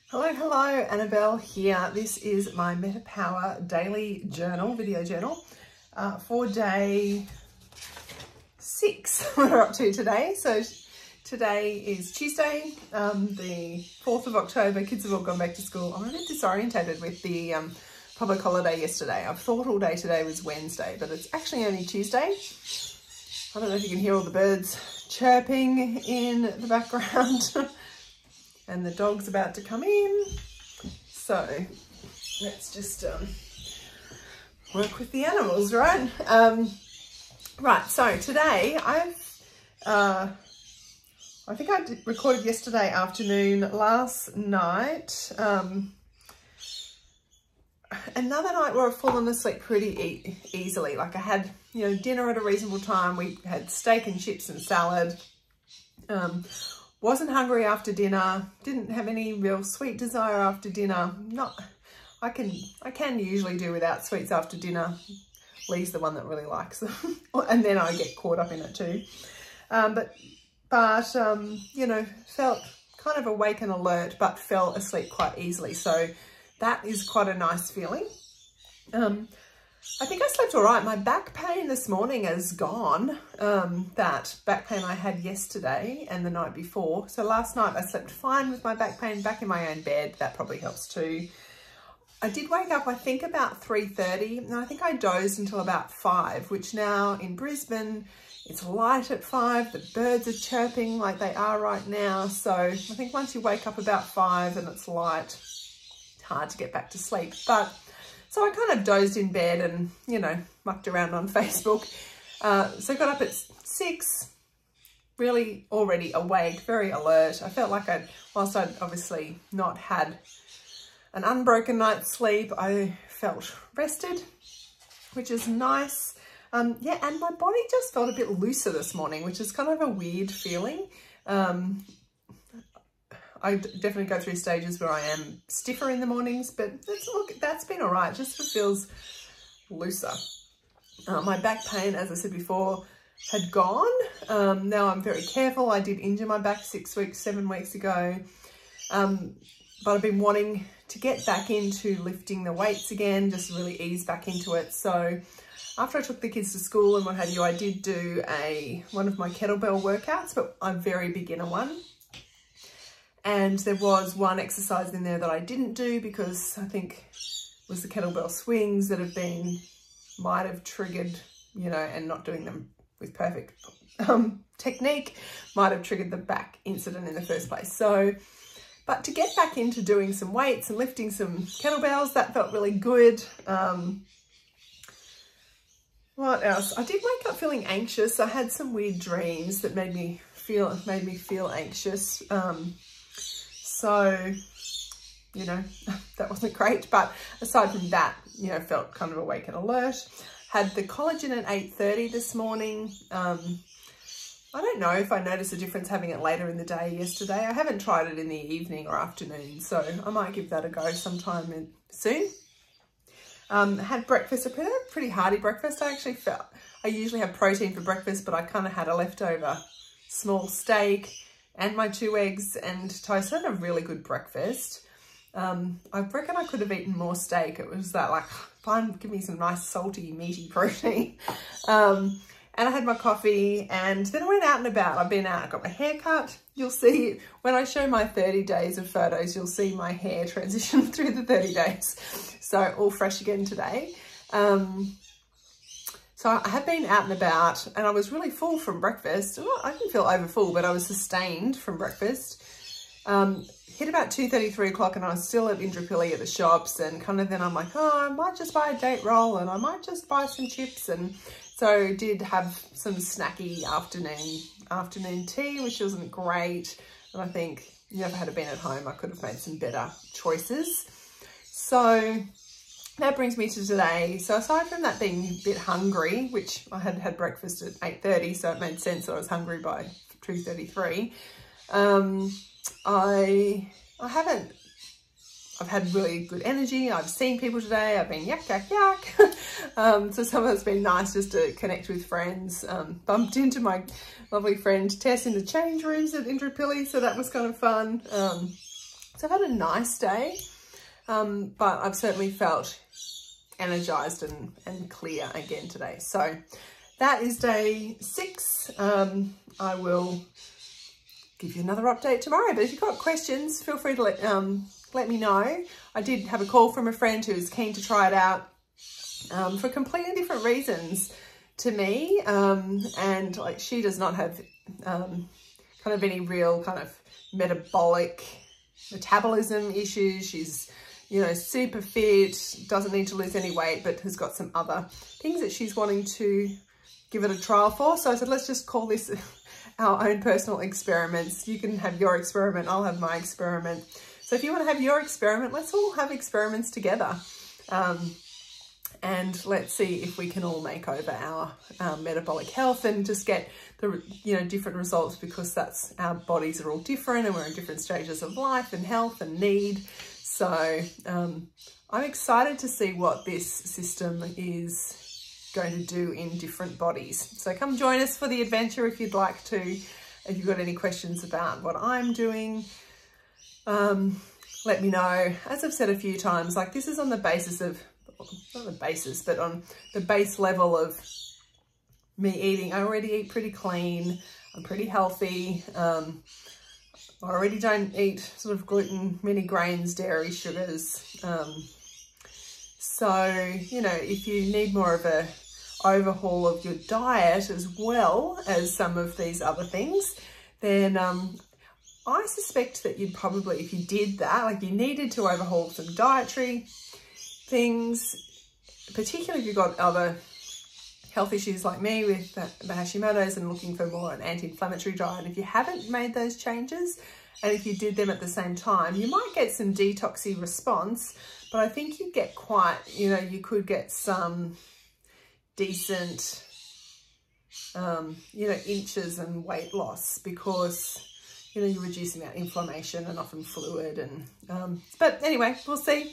Hello, Annabel here. This is my MetaPWR daily journal, video journal, for day 6 we're up to today. So today is Tuesday, the 4th of October. Kids have all gone back to school. I'm a bit disorientated with the public holiday yesterday. I've thought all day today was Wednesday, but it's actually only Tuesday. I don't know if you can hear all the birds chirping in the background. And the dog's about to come in. So let's just work with the animals, right? Right, so today I think I recorded yesterday afternoon. Last night, another night where I've fallen asleep pretty easily. Like I had, dinner at a reasonable time. We had steak and chips and salad. Wasn't hungry after dinner, didn't have any real sweet desire after dinner. I can usually do without sweets after dinner. Lee's the one that really likes them. And then I get caught up in it too. But felt kind of awake and alert, but fell asleep quite easily. So that is quite a nice feeling. I think I slept all right. My back pain this morning is gone. That back pain I had yesterday and the night before. So last night I slept fine with my back pain, back in my own bed. That probably helps too. I did wake up, I think about 3:30, and I think I dozed until about 5, which now in Brisbane, it's light at 5. The birds are chirping like they are right now. So I think once you wake up about 5 and it's light, it's hard to get back to sleep. But so I kind of dozed in bed and, mucked around on Facebook. So got up at 6, really already awake, very alert. I felt like whilst I'd obviously not had an unbroken night's sleep, I felt rested, which is nice. And my body just felt a bit looser this morning, which is kind of a weird feeling. I definitely go through stages where I am stiffer in the mornings, but that's been all right. Just feels looser. My back pain, as I said before, had gone. Now I'm very careful. I did injure my back 7 weeks ago. But I've been wanting to get back into lifting the weights again, just really ease back into it. So after I took the kids to school and what have you, I did do one of my kettlebell workouts, but a very beginner one. And there was one exercise in there that I didn't do because I think it was the kettlebell swings that might have triggered, and not doing them with perfect technique might have triggered the back incident in the first place. So, but to get back into doing some weights and lifting some kettlebells, that felt really good. What else? I did wake up feeling anxious. I had some weird dreams that made me feel anxious. So, that wasn't great. But aside from that, felt kind of awake and alert. Had the collagen at 8:30 this morning. I don't know if I noticed a difference having it later in the day yesterday. I haven't tried it in the evening or afternoon, so I might give that a go sometime soon. Had breakfast, a pretty hearty breakfast. I usually have protein for breakfast, but I kind of had a leftover small steak and my 2 eggs and toast. I had a really good breakfast. I reckon I could have eaten more steak. It was that fine, give me some nice salty, meaty protein. And I had my coffee and then I went out and about. I've been out, I got my hair cut. You'll see, when I show my 30 days of photos, you'll see my hair transition through the 30 days. So all fresh again today. So I have been out and about and I was really full from breakfast. Well, I didn't feel over full, but I was sustained from breakfast. Hit about 2:30, 3 o'clock and I was still at Indooroopilly at the shops and then I'm like, I might just buy a date roll and I might just buy some chips. And so did have some snacky afternoon tea, which wasn't great. And I think, if I had been at home, I could have made some better choices. So that brings me to today. So aside from that being a bit hungry, which I had breakfast at 8:30, so it made sense that I was hungry by 2:33. I've had really good energy. I've seen people today. I've been yak, yak, yak. So some of it's been nice just to connect with friends. Bumped into my lovely friend Tess in the change rooms at Indooroopilly, so that was kind of fun. So I've had a nice day, but I've certainly felt energized and clear again today. So that is day 6. I will give you another update tomorrow, but if you've got questions, feel free to let me know. I did have a call from a friend who's keen to try it out for completely different reasons to me, and like she does not have kind of any real kind of metabolism issues. She's, you know, super fit, doesn't need to lose any weight, but has got some other things that she's wanting to give it a trial for. So I said, let's just call this our own personal experiments. You can have your experiment, I'll have my experiment. So if you want to have your experiment, let's all have experiments together. And let's see if we can all make over our metabolic health and just get the, you know, different results, because that's, our bodies are all different and we're in different stages of life and health and need. So I'm excited to see what this system is going to do in different bodies. So come join us for the adventure if you'd like to. If you've got any questions about what I'm doing, let me know. As I've said a few times, like, this is on the basis of, not the basis, but on the base level of me eating. I already eat pretty clean. I'm pretty healthy. I already don't eat sort of gluten, many grains, dairy, sugars. So, you know, if you need more of a overhaul of your diet as well as some of these other things, then I suspect that you'd probably, if you did that, like you needed to overhaul some dietary things, particularly if you've got other health issues like me with the Hashimoto's and looking for more an anti-inflammatory diet. And if you haven't made those changes, and if you did them at the same time, you might get some detoxy response, but I think you get quite, you know, you could get some decent, you know, inches and weight loss, because, you know, you're reducing that inflammation and often fluid. And but anyway, we'll see.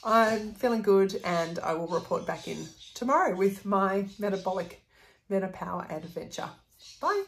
I'm feeling good, and I will report back in tomorrow with my MetaPWR Adventure. Bye.